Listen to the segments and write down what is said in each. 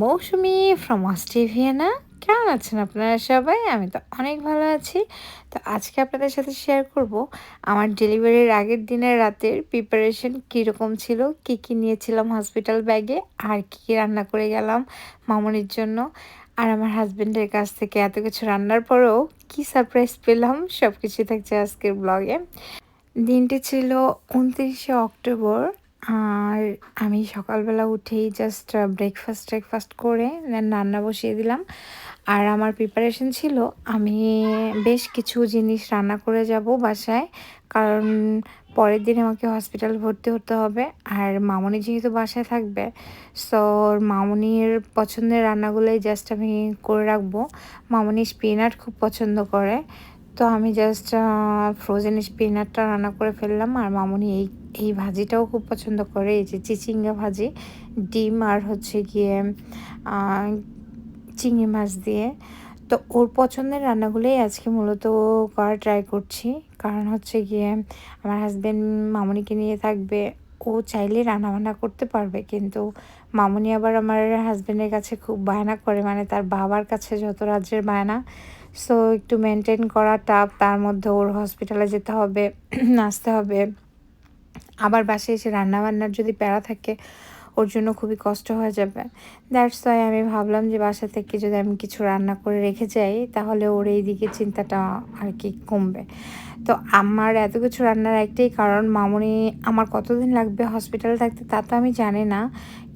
Mousumi from Australia. কেমন আছেন আপনারা সবাই? আমি তো অনেক ভালো আছি। তো আজকে আপনাদের সাথে শেয়ার করব আমার ডেলিভারির আগের দিনের রাতের প্রিপারেশন কীরকম ছিল, কী, কী নিয়েছিলাম হসপিটাল ব্যাগে, আর কী, কী রান্না করে গেলাম মামুনির জন্য। আর আমার হাসব্যান্ডের কাছ থেকে এত কিছু রান্নার পরেও কী সারপ্রাইজ পেলাম, সব কিছুই থাকছে আজকের ব্লগে। দিনটি ছিল ২৯শে অক্টোবর। আর আমি সকালবেলা উঠেই জাস্ট ব্রেকফাস্ট করে দেন রান্না বসিয়ে দিলাম। আর আমার প্রিপারেশন ছিল আমি বেশ কিছু জিনিস রান্না করে যাব বাসায়। কারণ পরের দিন আমাকে হসপিটাল ভর্তি হতে হবে। আর মামুনি যেহেতু বাসায় থাকবে, সো মামুনির পছন্দের রান্নাগুলোই জাস্ট আমি করে রাখবো। মামুনি স্পিনাট খুব পছন্দ করে। তো আমি জাস্ট ফ্রোজেন স্পিনাটটা রান্না করে ফেললাম। আর মামুনি এই ভাজিটাও খুব পছন্দ করে, এই যে চিচিঙ্গা ভাজি, ডিম আর হচ্ছে গিয়ে চিংড়ি মাছ দিয়ে। তো ওর পছন্দের রান্নাগুলোই আজকে মূলত করা ট্রাই করছি। কারণ হচ্ছে গিয়ে আমার হাজব্যান্ড মামুনিকে নিয়ে থাকবে, ও চাইলে রান্নাবান্না করতে পারবে, কিন্তু মামুনি আবার আমার হাজব্যান্ডের কাছে খুব বায়না করে, মানে তার বাবার কাছে যত রাজ্যের বায়না। সো একটু মেনটেন করা টাফ, তার মধ্যে ওর হসপিটালে যেতে হবে, আসতে হবে, আবার বাসায় এসে রান্নাবান্নার যদি প্যারা থাকে ওর জন্য খুবই কষ্ট হয়ে যাবে। দ্যাটস ওয়াই আমি ভাবলাম যে বাসা থেকে যদি আমি কিছু রান্না করে রেখে যাই তাহলে ওর এই দিকে চিন্তাটা আর কি কমবে। তো আমার এত কিছু রান্নার একটাই কারণ, মামুনি আমার কতদিন লাগবে হসপিটালে থাকতে তা তো আমি জানি না,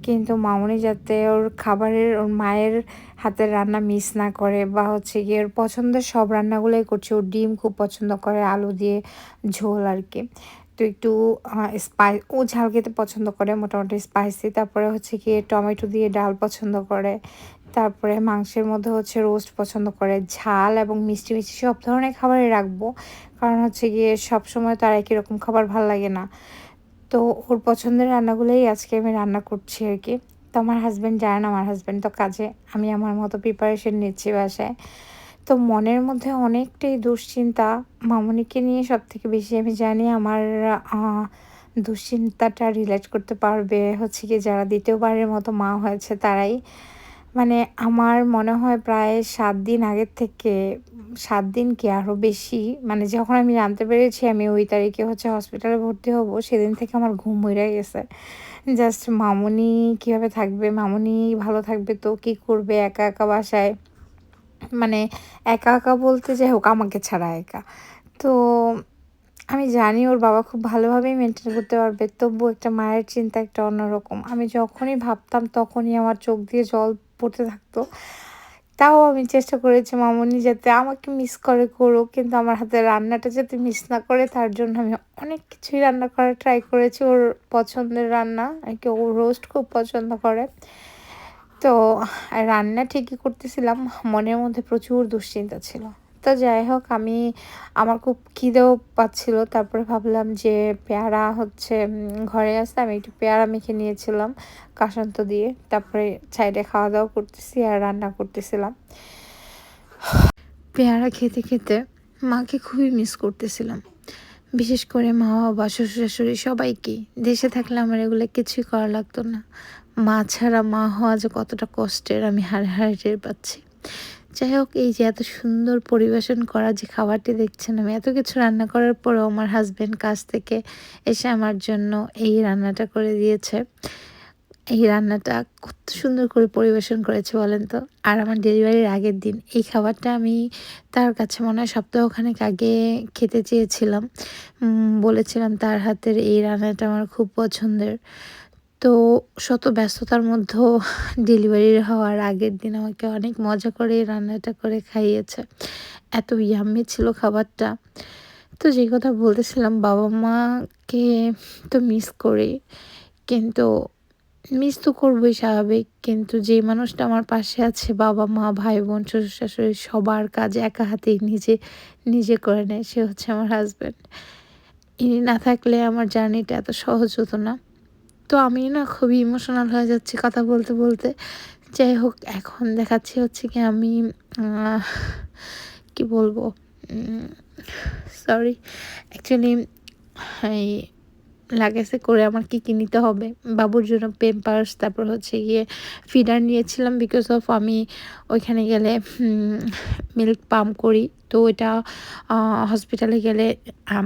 কিন্তু মামুনি যাতে ওর খাবারের, ওর মায়ের হাতের রান্না মিস না করে, বা হচ্ছে গিয়ে ওর পছন্দের সব রান্নাগুলোই করছে। ও ডিম খুব পছন্দ করে, আলু দিয়ে ঝোল আর কি। তো একটু ও ঝাল খেতে পছন্দ করে, মোটামুটি স্পাইসি। তারপরে হচ্ছে গিয়ে টমেটো দিয়ে ডাল পছন্দ করে। তারপরে মাংসের মধ্যে হচ্ছে রোস্ট পছন্দ করে। ঝাল এবং মিষ্টি মিষ্টি সব ধরনের খাবারই রাখবো, কারণ হচ্ছে গিয়ে সবসময় তো আর একই রকম খাবার ভাল লাগে না। তো ওর পছন্দের রান্নাগুলোই আজকে আমি রান্না করছি আর কি। তো আমার হাজব্যান্ড যায় না, আমার হাজব্যান্ড তো কাজে, আমি আমার মতো প্রিপারেশন নিচ্ছি বাসায়। তো মনের মধ্যে অনেকটাই দুশ্চিন্তা মামুনিকে নিয়ে। সবথেকে বেশি আমি জানি আমার দুশ্চিন্তাটা রিলেট করতে পারবে হচ্ছে গিয়ে যারা দ্বিতীয়বারের মতো মা হয়েছে তারাই। মানে আমার মনে হয় প্রায় ৭ দিন আগের থেকে, ৭ দিন কি আরও বেশি, মানে যখন আমি জানতে পেরেছি আমি ওই তারিখে হচ্ছে হসপিটালে ভর্তি হব, সেদিন থেকে আমার ঘুম উইড়া গেছে। জাস্ট মামুনি কীভাবে থাকবে, মামুনি ভালো থাকবে তো কী করবে একা, একা বাসায়। মানে একা, একা বলতে যাই হোক আমাকে ছাড়া একা। তো আমি জানি ওর বাবা খুব ভালোভাবেই মেইনটেইন করতে পারবে। তবুও একটা মায়ের চিন্তা একটা অন্যরকম। আমি যখনই ভাবতাম তখনই আমার চোখ দিয়ে জল পড়তে থাকতো। তাও আমি চেষ্টা করেছি মামুনি যাতে আমাকে মিস করে করুক, কিন্তু আমার হাতের রান্নাটা যাতে মিস না করে তার জন্য আমি অনেক কিছুই রান্না করার ট্রাই করেছি। ওর পছন্দের রান্না আরকি, ও রোস্ট খুব পছন্দ করে। তো রান্না ঠিকই করতেছিলাম, মনের মধ্যে প্রচুর দুশ্চিন্তা ছিল। তো যাই হোক, আমার খুব খিদেও পাচ্ছিল। তারপরে ভাবলাম যে পেয়ারা হচ্ছে ঘরে আছে, আমি একটু পেয়ারা মেখে নিয়েছিলাম কাসন্দ দিয়ে। তারপরে সাইডে খাওয়া-দাওয়া করতেছি আর রান্না করতেছিলাম। পেয়ারা খেতে, খেতে মাকে খুবই মিস করতেছিলাম। বিশেষ করে মা, বাবা, শ্বশুর-শাশুড়ি সবাইকেই। দেশে থাকলে আমার এগুলো কিছুই করা লাগতো না। মা ছাড়া মা হওয়া যে কতটা কষ্টের আমি হাড়ে, হাড়ে টের পাচ্ছি। যাই হোক, এই যে এত সুন্দর পরিবেশন করা যে খাবারটি দেখছেন, আমি এত কিছু রান্না করার পরেও আমার হাসব্যান্ড কাজ থেকে এসে আমার জন্য এই রান্নাটা করে দিয়েছে। এই রান্নাটা কত সুন্দর করে পরিবেশন করেছে বলেন তো। আর আমার ডেলিভারির আগের দিন এই খাবারটা আমি তার কাছে মনে হয় সপ্তাহখানেক আগে খেতে চেয়েছিলাম। বলেছিলাম তার হাতের এই রান্নাটা আমার খুব পছন্দের। তো শত ব্যস্ততার মধ্যেও ডেলিভারি হওয়ার আগের দিন আমাকে অনেক মজা করে এই রান্নাটা করে খাইয়েছে। এত ইয়াম্মি ছিল খাবারটা। তো যে কথা বলতেছিলাম, বাবা-মাকে তো মিস করি, কিন্তু মিস তো করবোই স্বাভাবিক। কিন্তু যে মানুষটা আমার পাশে আছে, বাবা-মা, ভাই-বোন, শ্বশুর-শাশুড়ি সবার কাজ একা হাতেই নিজে করে নেয়, সে হচ্ছে আমার হাসব্যান্ড। ইনি না থাকলে আমার জার্নিটা এত সহজ হতো না। তো আমি না খুবই ইমোশনাল হয়ে যাচ্ছি কথা বলতে, বলতে। যাই হোক, এখন দেখাচ্ছি হচ্ছে কি আমি আহ কি বলবো? সরি। অ্যাকচুয়ালি এই লাগেজে করে আমার কী কী নিতে হবে। বাবুর জন্য পেম্পার্স, তারপর হচ্ছে গিয়ে ফিডার নিয়েছিলাম বিকজ অফ আমি ওইখানে গেলে মিল্ক পাম্প করি। তো ওইটা হসপিটালে গেলে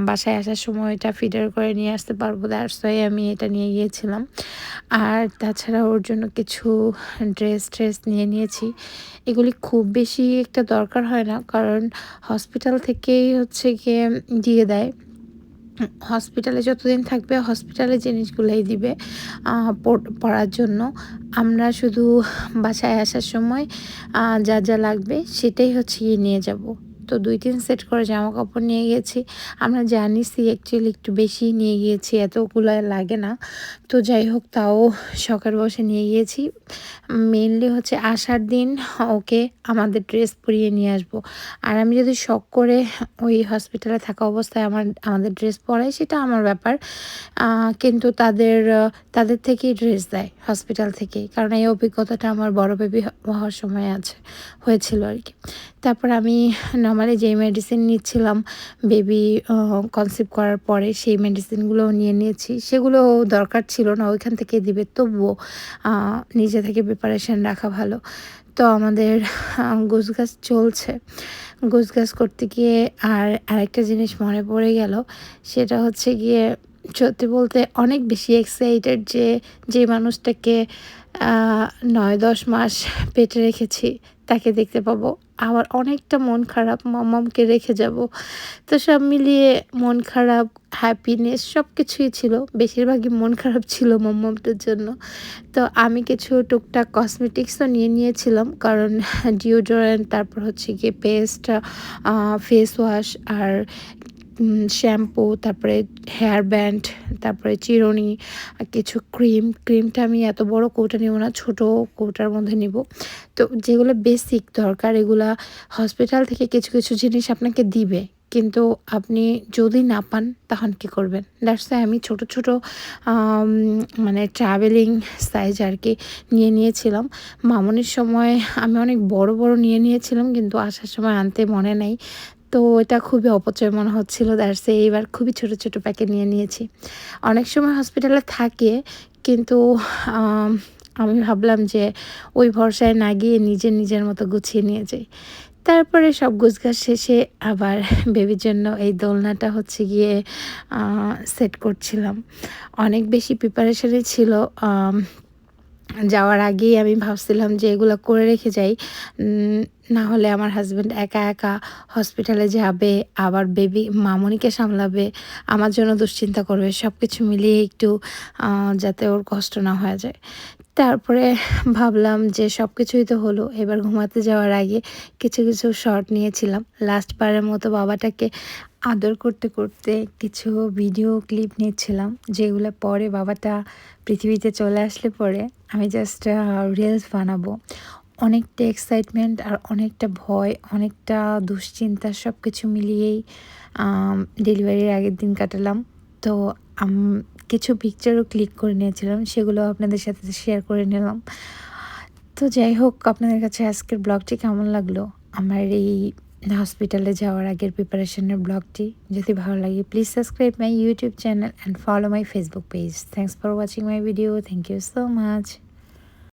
বাসায় আসার সময় এটা ফিডার করে নিয়ে আসতে পারবো, দ্যাটস ওয়াই আমি এটা নিয়ে গিয়েছিলাম। আর তাছাড়া ওর জন্য কিছু ড্রেস নিয়ে নিয়েছি। এগুলি খুব বেশি একটা দরকার হয় না, কারণ হসপিটাল থেকেই হচ্ছে গিয়ে দিয়ে দেয়। হসপিটালে যতদিন থাকবে হসপিটালের জিনিসগুলোই দিবে পড়ার জন্য। আমরা শুধু বাসায় আসার সময় যা যা লাগবে সেটাই হচ্ছে গিয়ে নিয়ে যাব। তো ২-৩ সেট করে জামা কাপড় নিয়ে গেছি। আমরা জানিসই অ্যাকচুয়ালি একটু বেশি নিয়ে গিয়েছি, এতগুলো লাগে না। তো যাই হোক, তাও শখের বশে নিয়ে গিয়েছি। মেইনলি হচ্ছে আসার দিন ওকে আমাদের ড্রেস পরিয়ে নিয়ে আসবো। আর আমি যদি শখ করে ওই হসপিটালে থাকা অবস্থায় আমাদের ড্রেস পরাই, সেটা আমার ব্যাপার। কিন্তু তাদের থেকেই ড্রেস দেয়, হসপিটাল থেকেই। কারণ এই অভিজ্ঞতাটা আমার বড় বেবি হওয়ার সময় হয়েছিল আর কি। তারপর আমি নর্মালি যেই মেডিসিন নিচ্ছিলাম বেবি কনসিভ করার পরে, সেই মেডিসিনগুলোও নিয়ে নিয়েছি। সেগুলো দরকার ছিল না, ওইখান থেকে দিবে, তবুও নিজে থেকে প্রিপারেশন রাখা ভালো। তো আমাদের গোছগাছ চলছে। গোছগাছ করতে গিয়ে আরেকটা জিনিস মনে পড়ে গেল, সেটা হচ্ছে গিয়ে সত্যি বলতে অনেক বেশি এক্সাইটেড যে মানুষটাকে ৯-১০ মাস পেটে রেখেছি তাকে দেখতে পাবো। আবার অনেকটা মন খারাপ, মাম্মামকে রেখে যাব। তো সব মিলিয়ে মন খারাপ, হ্যাপিনেস সব কিছুই ছিল। বেশিরভাগই মন খারাপ ছিল মাম্মামটার জন্য। তো আমি কিছু টুকটাক কসমেটিক্সও নিয়ে নিয়েছিলাম, কারণ ডিওডোরেন্ট, তারপর হচ্ছে গিয়ে পেস্ট, ফেস ওয়াশ আর শ্যাম্পু, তারপরে হেয়ার ব্যান্ড, তারপরে চিরুনি, কিছু ক্রিমটা আমি এত বড় কৌটা নেব না, ছোট কৌটার মধ্যে নিব। তো যেগুলো বেসিক দরকার, এগুলা হসপিটাল থেকে কিছু কিছু জিনিস আপনাকে দিবে, কিন্তু আপনি যদি না পান তখন কী করবেন? দ্যাটস ওয়াই আমি ছোট ছোট মানে ট্রাভেলিং সাইজ আর কি নিয়েছিলাম। মামনির সময় আমি অনেক বড় বড় নিয়েছিলাম, কিন্তু আসার সময় আনতে মনে নাই। তো এটা খুবই অপচয় মনে হচ্ছিল, দ্যাটস ওয়াই এইবার খুবই ছোট ছোট প্যাকেট নিয়ে নিয়েছি। অনেক সময় হসপিটালে থাকে, কিন্তু আমি ভাবলাম যে ওই ভরসায় না গিয়ে নিজের মতো গুছিয়ে নিয়ে যাই। তারপরে সব গোছগাছ শেষে আবার বেবির জন্য এই দোলনাটা হচ্ছে গিয়ে সেট করছিলাম। অনেক বেশি প্রিপারেশনে ছিল। যাওয়ার আগেই আমি ভাবছিলাম যে এগুলো করে রেখে যাই, না হলে আমার হাজব্যান্ড একা একা হসপিটালে যাবে, আবার বেবি মামনিকে সামলাবে, আমার জন্য দুশ্চিন্তা করবে। সব কিছু মিলিয়ে একটু যাতে ওর কষ্ট না হয়ে যায়। তারপরে ভাবলাম যে সব কিছুই তো হলো, এবার ঘুমাতে যাওয়ার আগে কিছু শর্ট নিয়েছিলাম। লাস্ট বারের মতো বাবাটাকে আদর করতে করতে কিছু ভিডিও ক্লিপ নিচ্ছিলাম, যেগুলো পরে বাবাটা পৃথিবীতে চলে আসলে পরে আমি জাস্ট রিলস বানাবো। অনেকটা এক্সাইটমেন্ট আর অনেকটা ভয়, অনেকটা দুশ্চিন্তা সব কিছু মিলিয়েই ডেলিভারির আগের দিন কাটালাম। তো কিছু পিকচারও ক্লিক করে নিয়েছিলাম, সেগুলো আপনাদের সাথে শেয়ার করে নিলাম। তো যাই হোক, আপনাদের কাছে আজকের ব্লগটি কেমন লাগলো, আমার এই হসপিটালে যাওয়ার আগের প্রিপারেশনের ব্লগটি? যদি ভালো লাগে please subscribe my YouTube channel and follow my Facebook page. Thanks for watching my video. Thank you so much.